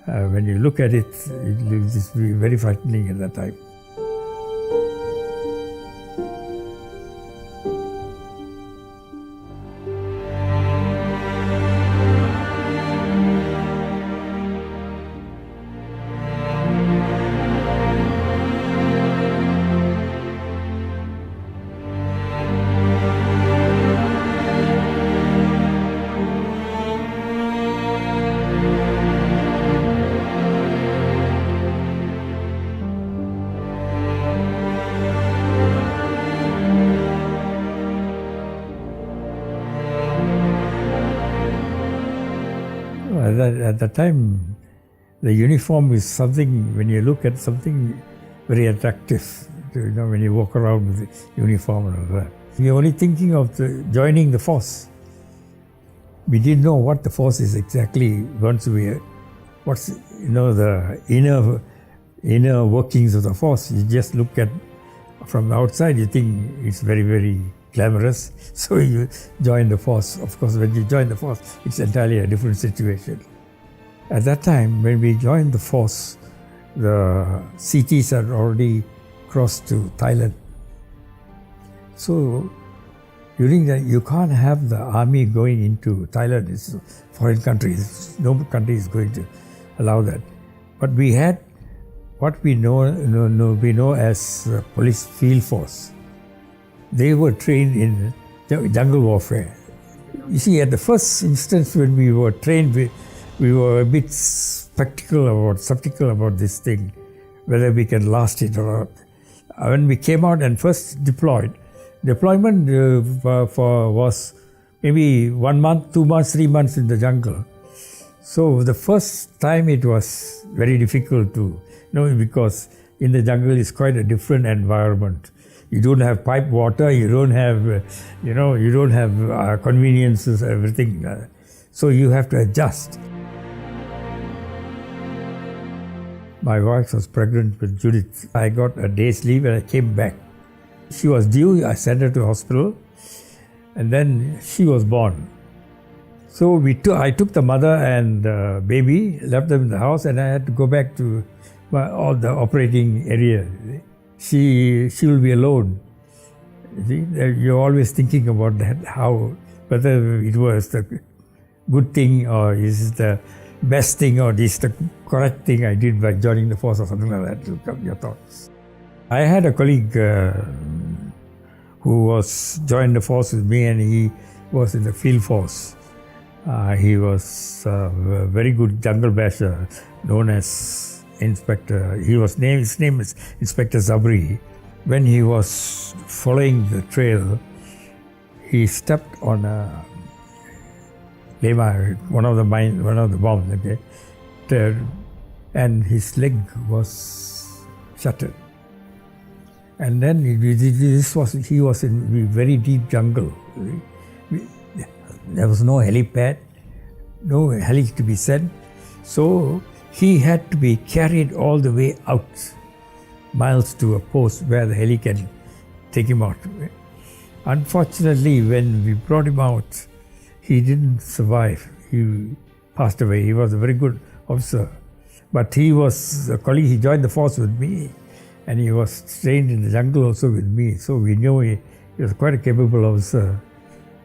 When you look at it, it will just be very frightening at that time. At that time, the uniform is something, when you look at something very attractive, when you walk around with the uniform and all that. We were only thinking of joining the force. We didn't know what the force is exactly what's the inner workings of the force. You just look at from the outside, you think it's very, very glamorous, so you join the force. Of course, when you join the force, it's entirely a different situation. At that time, when we joined the force, the CTs had already crossed to Thailand. So during that, you can't have the army going into Thailand. It's a foreign country. No country is going to allow that. But we had what we know as police field force. They were trained in jungle warfare. You see, at the first instance when we were trained, we were a bit skeptical about this thing, whether we can last it or not. When we came out and first deployment was maybe 1 month, 2 months, 3 months in the jungle. So the first time it was very difficult to know, because in the jungle is quite a different environment. You don't have pipe water, you don't have, conveniences, everything. So you have to adjust. My wife was pregnant with Judith. I got a day's leave and I came back. She was due, I sent her to hospital, and then she was born. So I took the mother and baby, left them in the house, and I had to go back to all the operating area. She will be alone. You're always thinking about that, whether it was the good thing or is it the best thing or is the correct thing I did by joining the force or something like that to come your thoughts. I had a colleague who joined the force with me, and he was in the field force. He was a very good jungle basher, known as Inspector. His name is Inspector Zabri. When he was following the trail, he stepped on a lema, one of the bombs, okay, and his leg was shattered. And then he was in very deep jungle. There was no helipad, no heli to be sent, so he had to be carried all the way out, miles to a post where the heli can take him out. Unfortunately, when we brought him out, he didn't survive. He passed away. He was a very good officer. But he was a colleague. He joined the force with me, and he was trained in the jungle also with me. So we knew he was quite a capable officer.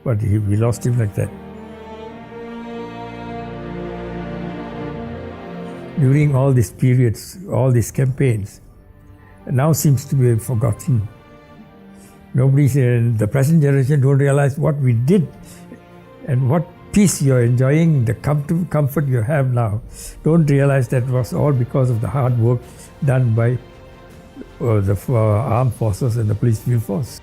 But we lost him like that. During all these periods, all these campaigns, now seems to be forgotten. The present generation don't realize what we did and what peace you're enjoying, the comfort you have now. Don't realize that was all because of the hard work done by the armed forces and the police field force.